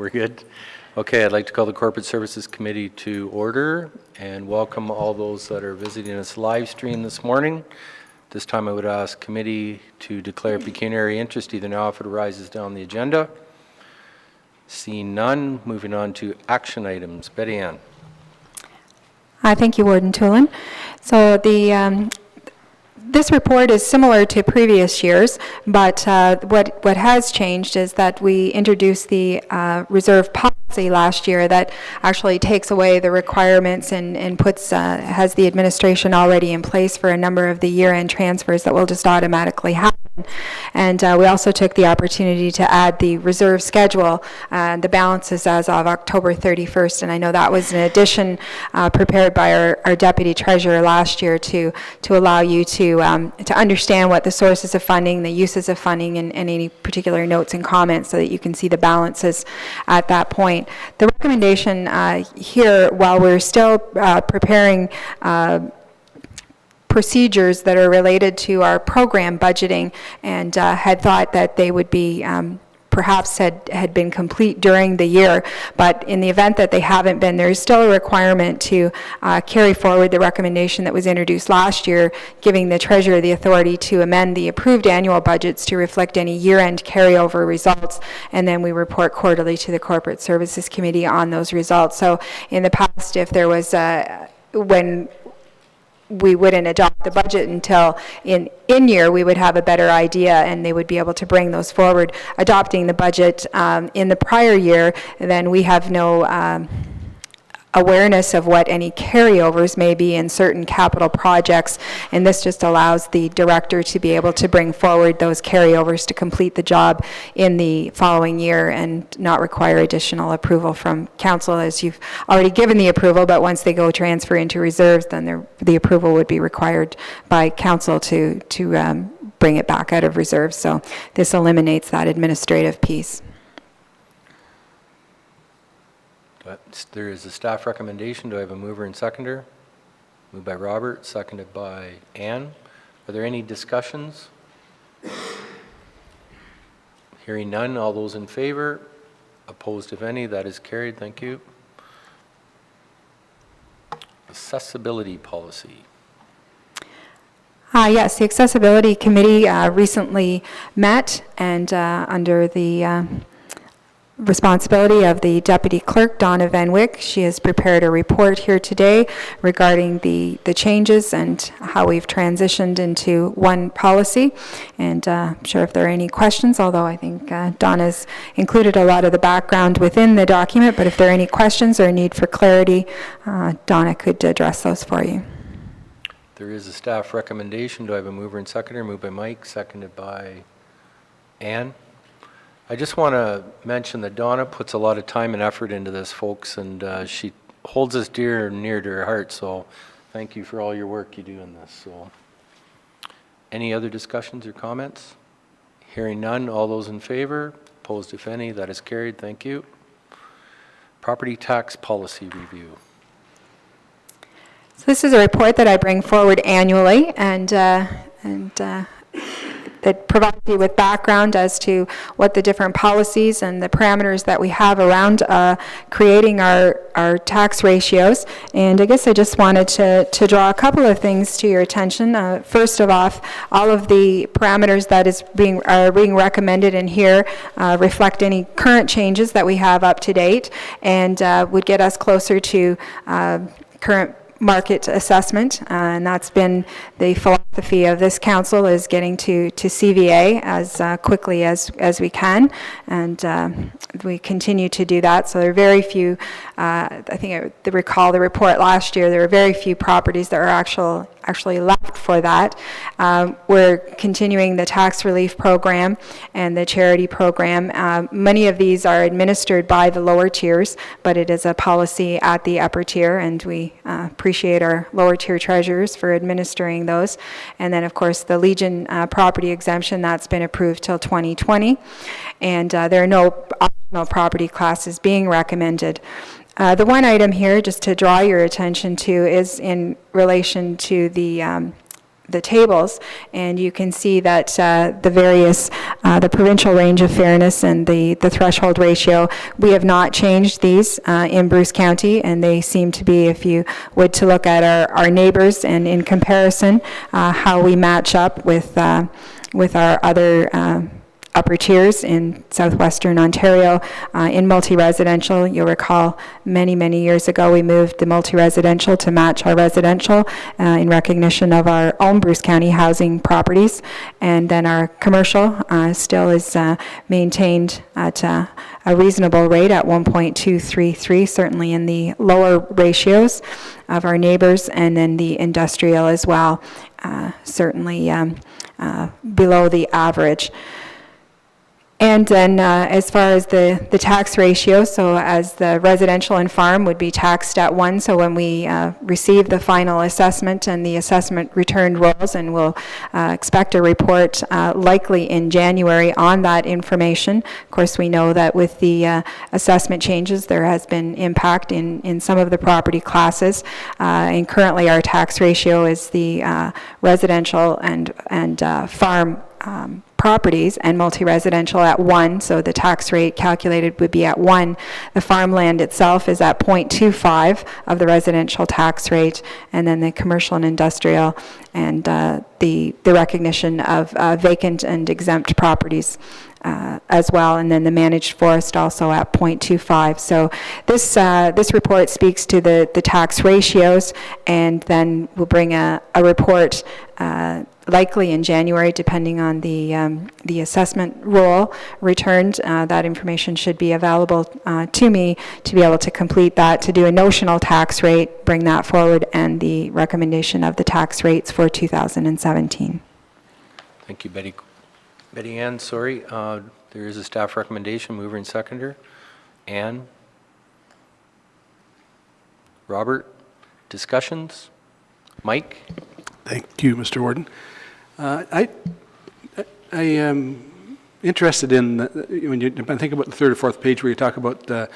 We're good. Okay, I'd like to call the Corporate Services Committee to order and welcome all those that are visiting us live stream this morning. This time I would ask committee to declare pecuniary interest either now if it arises down the agenda. Seeing none, moving on to action items. Betty Ann. Thank you, Warden Tulin. So this report is similar to previous years, but what has changed is that we introduced the reserve policy last year that actually takes away the requirements and puts has the administration already in place for a number of the year-end transfers that will just automatically happen. And we also took the opportunity to add the reserve schedule, the balances as of October 31st, and I know that was an addition prepared by our Deputy Treasurer last year to allow you to understand what the sources of funding, the uses of funding, and any particular notes and comments so that you can see the balances at that point. The recommendation here, while we're still preparing procedures that are related to our program budgeting and had thought that they would be perhaps had been complete during the year, but in the event that they haven't been, there is still a requirement to carry forward the recommendation that was introduced last year, giving the Treasurer the authority to amend the approved annual budgets to reflect any year-end carryover results, and then we report quarterly to the Corporate Services Committee on those results. So in the past, if there was when we wouldn't adopt the budget until in year, we would have a better idea and they would be able to bring those forward. Adopting the budget in the prior year, then we have no awareness of what any carryovers may be in certain capital projects, and this just allows the director to be able to bring forward those carryovers to complete the job in the following year and not require additional approval from council, as you've already given the approval, but once they go transfer into reserves, then the approval would be required by council to bring it back out of reserves. So this eliminates that administrative piece. There is a staff recommendation. Do I have a mover and seconder? Moved by Robert, seconded by Ann. Are there any discussions? Hearing none, all those in favor? Opposed, if any? That is carried. Thank you. Accessibility policy. Yes, the Accessibility Committee recently met, and under the responsibility of the Deputy Clerk, Donna Van Wyck, she has prepared a report here today regarding the changes and how we've transitioned into one policy. And I'm sure if there are any questions, although I think Donna's included a lot of the background within the document, but if there are any questions or need for clarity, Donna could address those for you. There is a staff recommendation. Do I have a mover and seconder? Moved by Mike, seconded by Ann. I just want to mention that Donna puts a lot of time and effort into this, folks, and she holds us dear and near to her heart, so thank you for all your work you do in this. So, any other discussions or comments? Hearing none, all those in favor? Opposed, if any? That is carried. Thank you. Property tax policy review. So this is a report that I bring forward annually, and that provides you with background as to what the different policies and the parameters that we have around creating our tax ratios. And I guess I just wanted to draw a couple of things to your attention. First of all of the parameters that are being recommended in here reflect any current changes that we have up to date, and would get us closer to current market assessment, and that's been the philosophy of this council, is getting to CVA as quickly as we can, and we continue to do that. So there are very few, I think I recall the report last year, there were very few properties that are actually left for that. We're continuing the tax relief program and the charity program. Many of these are administered by the lower tiers, but it is a policy at the upper tier, and we appreciate our lower tier treasurers for administering those. And then of course the Legion property exemption, that's been approved till 2020, and there are no optional property classes being recommended. The one item here, just to draw your attention to, is in relation to the the tables, and you can see that the various, the provincial range of fairness and the threshold ratio, we have not changed these in Bruce County, and they seem to be, if you would to look at our neighbors and in comparison, how we match up with our other upper tiers in southwestern Ontario. In multi-residential, you'll recall many years ago we moved the multi-residential to match our residential in recognition of our own Bruce County housing properties, and then our commercial still is maintained at a reasonable rate at 1.233, certainly in the lower ratios of our neighbors, and then the industrial as well, certainly below the average. And then as far as the tax ratio, so as the residential and farm would be taxed at 1, so when we receive the final assessment and the assessment return rolls, and we'll expect a report likely in January on that information. Of course, we know that with the assessment changes, there has been impact in some of the property classes, and currently our tax ratio is the residential and farm properties and multi-residential at 1, so the tax rate calculated would be at 1. The farmland itself is at 0.25 of the residential tax rate, and then the commercial and industrial and the recognition of vacant and exempt properties as well, and then the managed forest also at 0.25. So this report speaks to the tax ratios, and then we'll bring a report likely in January, depending on the assessment roll returned. That information should be available to me to be able to complete that, to do a notional tax rate, bring that forward, and the recommendation of the tax rates for 2017. Thank you, Betty. Betty Ann, sorry, there is a staff recommendation, mover and seconder. Ann? Robert? Discussions? Mike? Thank you, Mr. Warden. I am interested in, when I think about the third or fourth page where you talk about the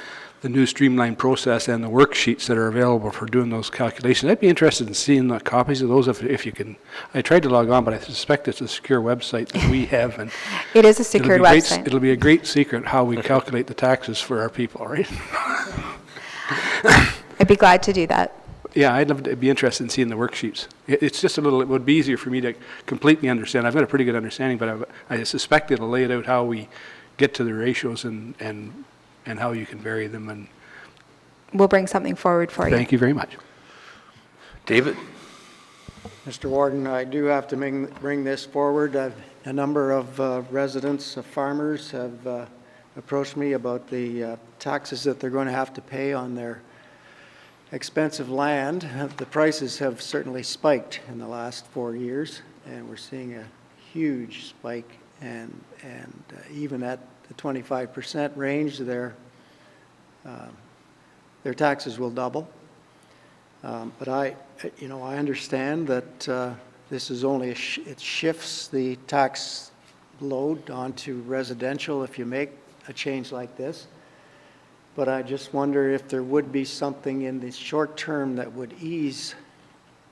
new streamlined process and the worksheets that are available for doing those calculations. I'd be interested in seeing the copies of those if you can. I tried to log on, but I suspect it's a secure website that we have. And it is a secured website. It'll be a great secret how we calculate the taxes for our people, right? I'd be glad to do that. Yeah, I'd be interested in seeing the worksheets. It's just it would be easier for me to completely understand. I've got a pretty good understanding, but I suspect it'll lay it out how we get to the ratios and how you can vary them. And we'll bring something forward for you. Thank you very much. David? Mr. Warden, I do have to bring this forward. A number of residents, farmers have approached me about the taxes that they're going to have to pay on their expensive land. The prices have certainly spiked in the last 4 years, and we're seeing a huge spike, and even at the 25% range, their taxes will double. But I understand that this is only it shifts the tax load onto residential if you make a change like this. But I just wonder if there would be something in the short term that would ease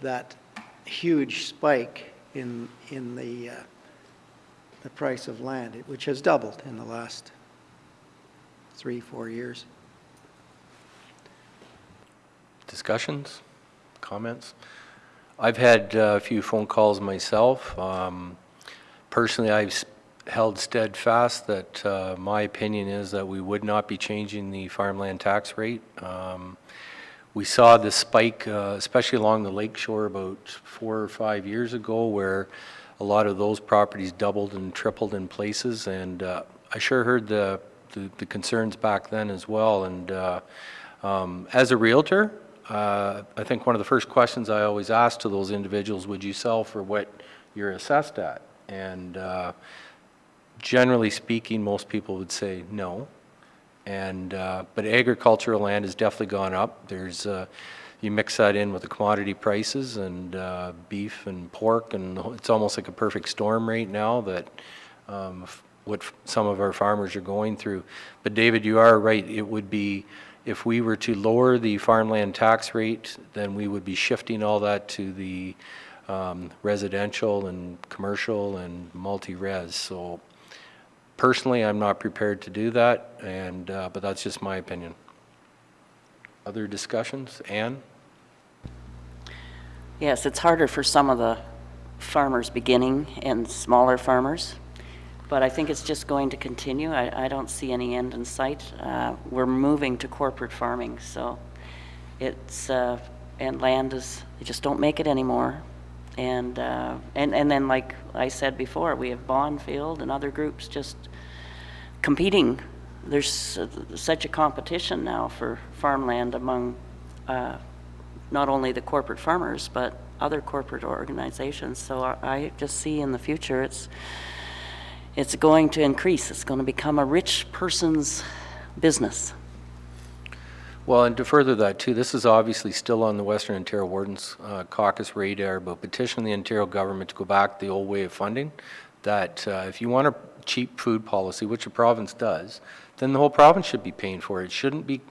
that huge spike in the price of land, which has doubled in the last 3-4 years. Discussions? Comments? I've had a few phone calls myself. Personally, I've held steadfast that my opinion is that we would not be changing the farmland tax rate. We saw this spike, especially along the lakeshore about 4 or 5 years ago, where a lot of those properties doubled and tripled in places, and I sure heard the concerns back then as well. And as a realtor, I think one of the first questions I always ask to those individuals, would you sell for what you're assessed at? And generally speaking, most people would say no. And but agricultural land has definitely gone up. There's you mix that in with the commodity prices and beef and pork, and it's almost like a perfect storm right now that what some of our farmers are going through. But David, you are right. It would be, if we were to lower the farmland tax rate, then we would be shifting all that to the residential and commercial and multi-res. So personally, I'm not prepared to do that, and but that's just my opinion. Other discussions? Ann? Yes, it's harder for some of the farmers beginning and smaller farmers, but I think it's just going to continue. I don't see any end in sight. We're moving to corporate farming, so it's, and land is, they just don't make it anymore. And then, like I said before, we have Bondfield and other groups just competing. There's such a competition now for farmland among not only the corporate farmers, but other corporate organizations. So I just see in the future it's going to increase. It's going to become a rich person's business. Well, and to further that too, this is obviously still on the Western Ontario Wardens Caucus radar, but petition the Ontario government to go back the old way of funding, that if you want a cheap food policy, which the province does, then the whole province should be paying for it. It shouldn't be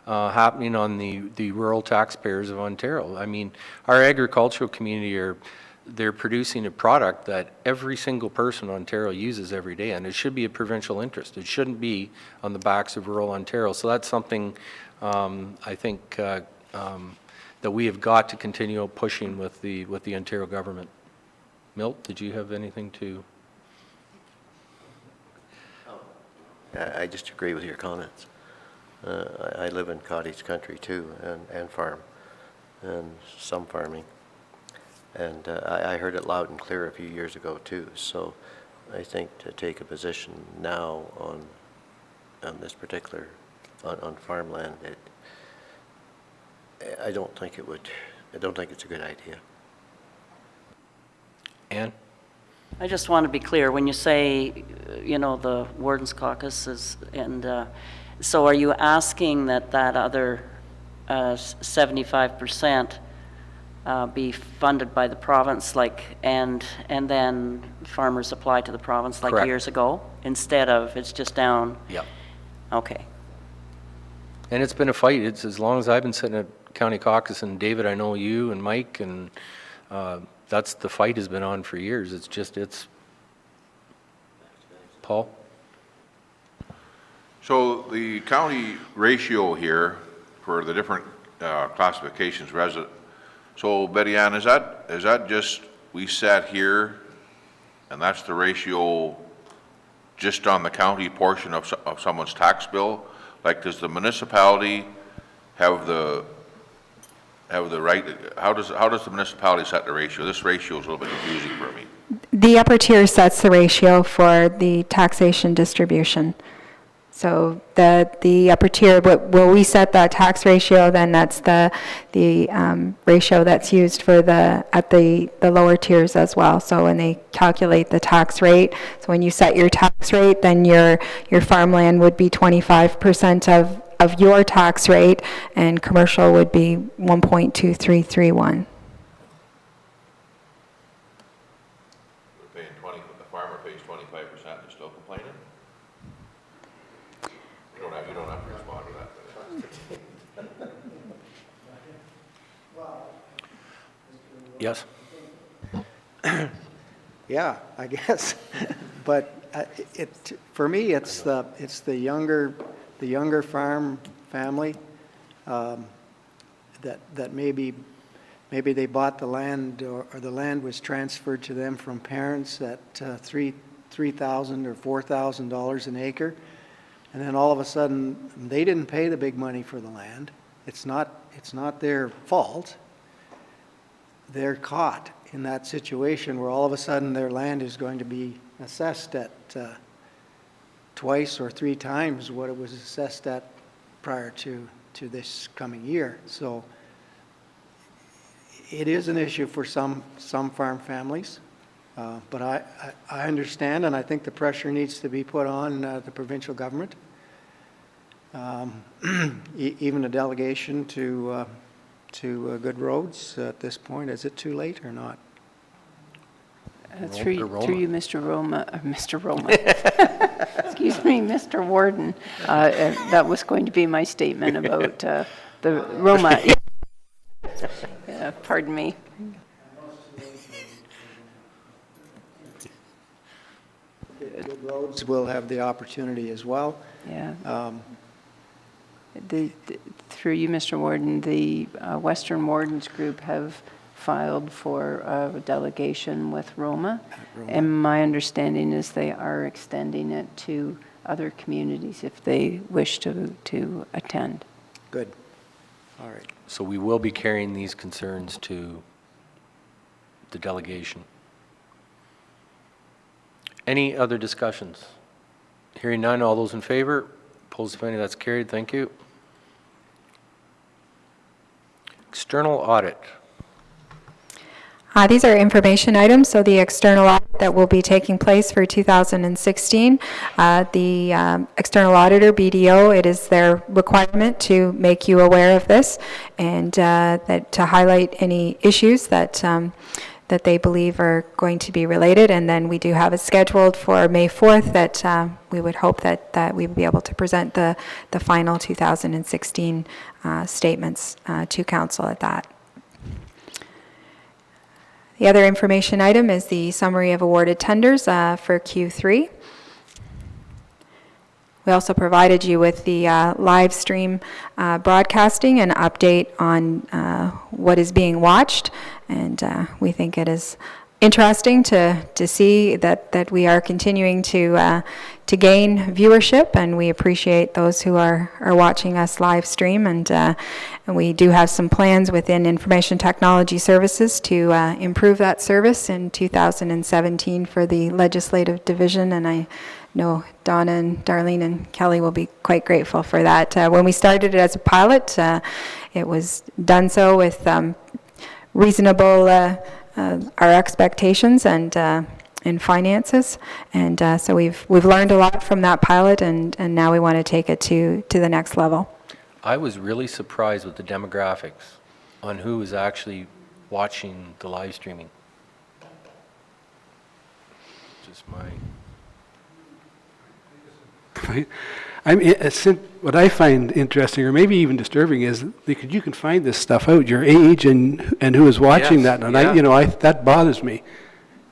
happening on the rural taxpayers of Ontario. I mean, our agricultural community they're producing a product that every single person in Ontario uses every day, and it should be a provincial interest. It shouldn't be on the backs of rural Ontario. So that's something I think that we have got to continue pushing with the Ontario government. Milt, did you have anything to? I just agree with your comments. I live in cottage country too, and farm, and some farming. And I heard it loud and clear a few years ago too. So I think to take a position now on this particular, on farmland, I don't think it's a good idea. Ann? I just want to be clear, when you say, you know, the Wardens Caucus is, and so are you asking that other 75% be funded by the province, like, and then farmers apply to the province like Correct. years ago, instead of it's just down? Yeah. Okay. And it's been a fight. It's as long as I've been sitting at county caucus, and David, I know you and Mike, and that's the fight has been on for years. It's Paul? So the county ratio here for the different classifications, so Betty Ann, is that just, we sat here and that's the ratio just on the county portion of someone's tax bill? Like, does the municipality have the right, how does the municipality set the ratio? This ratio is a little bit confusing for me. The upper tier sets the ratio for the taxation distribution. So the upper tier, where we set that tax ratio, then that's the ratio that's used for at the lower tiers as well. So when they calculate the tax rate, so when you set your tax rate, then your farmland would be 25% of your tax rate, and commercial would be 1.2331. We're paying 20, the farmer pays 25%, they're still complaining? You don't have to respond to that. Yes? Yeah, I guess. But for me, it's the younger farm family that maybe they bought the land, or the land was transferred to them from parents at $3,000 or $4,000 an acre, and then all of a sudden they didn't pay the big money for the land. It's not their fault. They're caught in that situation where all of a sudden their land is going to be assessed at twice or three times what it was assessed at prior to this coming year. So it is an issue for some farm families, but I understand, and I think the pressure needs to be put on the provincial government, even a delegation to Good Roads at this point. Is it too late or not? Through you, Mr. Roma. Excuse me, Mr. Warden. That was going to be my statement about the Roma. Pardon me. roads will have the opportunity as well. Yeah. Through you, Mr. Warden, the Western Wardens Group have filed for a delegation with Roma, and my understanding is they are extending it to other communities if they wish to attend. Good. All right. So we will be carrying these concerns to the delegation. Any other discussions? Hearing none, all those in favor? Opposed, if any, that's carried. Thank you. External audit. These are information items, so the external audit that will be taking place for 2016, the external auditor, BDO, it is their requirement to make you aware of this and that to highlight any issues that that they believe are going to be related. And then we do have it scheduled for May 4th that we would hope that we would be able to present the final 2016 statements to council at that. The other information item is the summary of awarded tenders for Q3. We also provided you with the live stream broadcasting and update on what is being watched, and we think it is interesting to see that we are continuing to gain viewership, and we appreciate those who are watching us live stream, and we do have some plans within Information Technology Services to improve that service in 2017 for the Legislative Division, and I know Donna and Darlene and Kelly will be quite grateful for that. When we started it as a pilot, it was done so with reasonable our expectations and in finances, and so we've learned a lot from that pilot, and now we want to take it to the next level. I was really surprised with the demographics on who is actually watching the live streaming. Just my... What I find interesting, or maybe even disturbing, is that you can find this stuff out, your age and who is watching Yes, that, and yeah. that bothers me.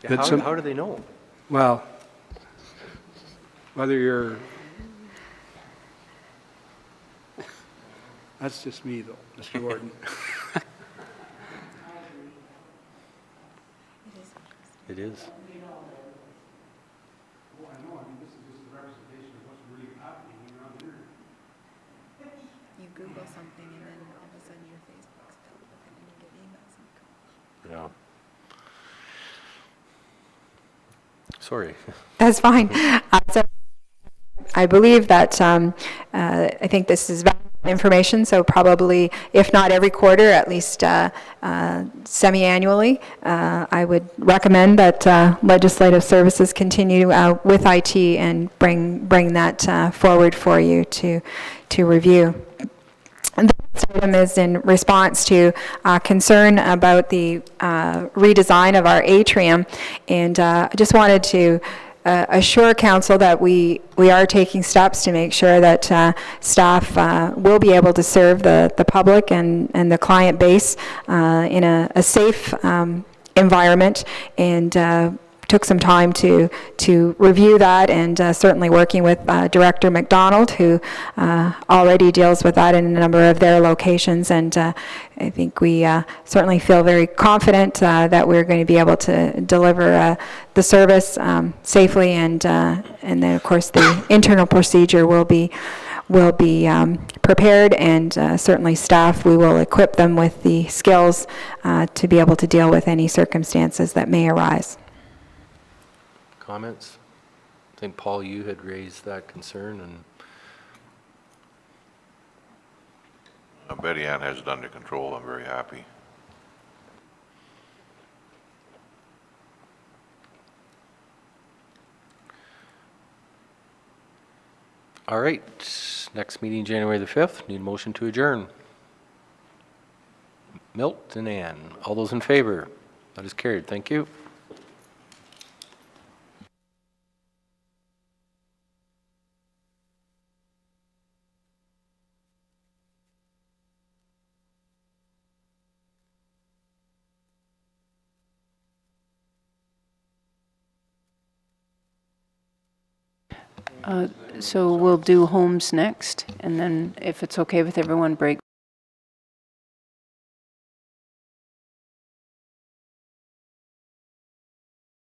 Yeah, That how do they know? Well, whether you're, that's just me though, Mr. Warden. It is. You Google something and then all of a sudden your Facebook's filled with it and you get emails and Yeah. Sorry. That's fine. So I believe that I think this is valuable information, so probably, if not every quarter, at least semi-annually, I would recommend that Legislative Services continue with IT and bring that forward for you to review. And the next item is in response to concern about the redesign of our atrium, and I just wanted to assure council that we are taking steps to make sure that staff will be able to serve the public and the client base in a safe environment, and took some time to review that, and certainly working with Director McDonald, who already deals with that in a number of their locations, and I think we certainly feel very confident that we're going to be able to deliver the service safely, and then of course the internal procedure will be prepared, and certainly staff, we will equip them with the skills to be able to deal with any circumstances that may arise. Comments? I think, Paul, you had raised that concern, and Betty Ann has it under control. I'm very happy. all right. Next meeting, January the 5th. Need a motion to adjourn. Milt and Ann. All those in favor? That is carried. Thank you. So we'll do homes next, and then if it's okay with everyone, break